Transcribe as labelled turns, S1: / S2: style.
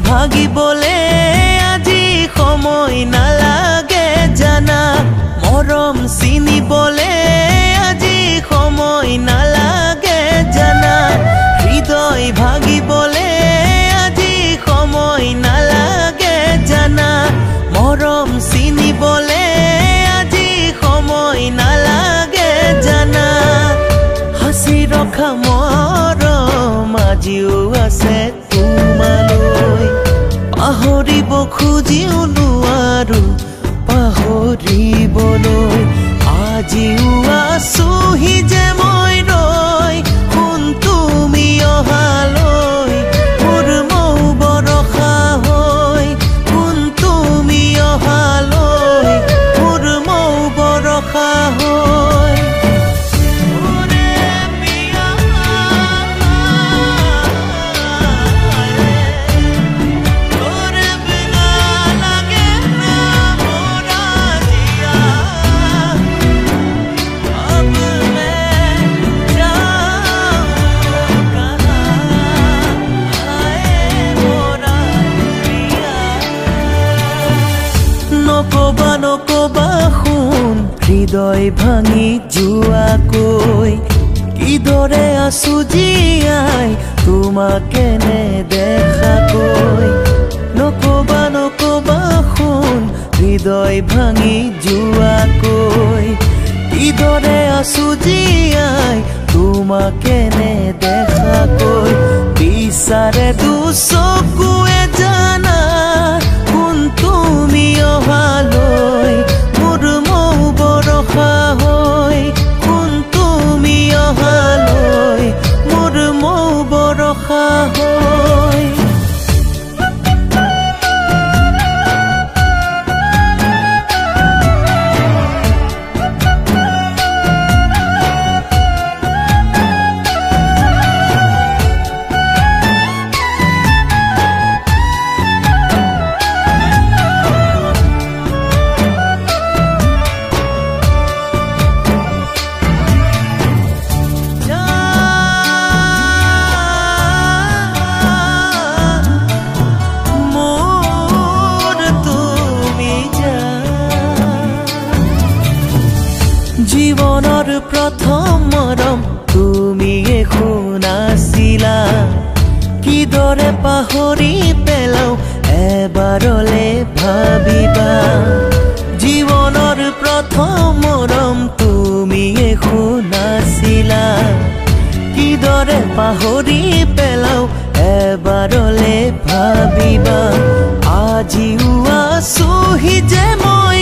S1: ভাগিবলে আজি সময় নালাগে জানা মৰম চিনিবলে আজি সময় নালাগে জানা হৃদয় ভাগিবলে আজি সময় নালাগে জানা মৰম চিনিবলে আজি সময় নালাগে জানা হাসি ৰখা মৰম আজিও আছে তোমালৈ পাহৰিব খুজিও নোৱাৰো পাহৰিবলৈ আজিও আছোহি যে মই ৰৈ কোন তুমি অহালৈ মোৰ মৌ বৰষা হৈ কোন তুমি অহালৈ মোৰ মৌ বৰষা হৈ নকবা শুন হৃদয় ভাঙি যোৱাকৈ কিদৰে আছো জীয়াই তোমাকে নেদেখাকৈ নকবা শুন হৃদয় ভাঙি যোৱাকৈ কিদৰে আছো জীয়াই তোমাকে নেদেখাকৈ বিচাৰে দুচকুৱে জানা কোন তুমি অহালৈ মোৰ মৌ বৰষা হৈ কোন তুমি অহালৈ মোৰ মৌ বৰষা হৈ জীবনৰ প্ৰথম মৰম তুমিয়ে শুনাছিলা কিদৰে পাহৰি পেলাও এবাৰলে ভাবিবা জীবনৰ প্ৰথম মৰম তুমিয়ে শুনাছিলা কিদৰে পাহৰি পেলাও এবাৰলে ভাবিবা আজিও আছোহি যে মই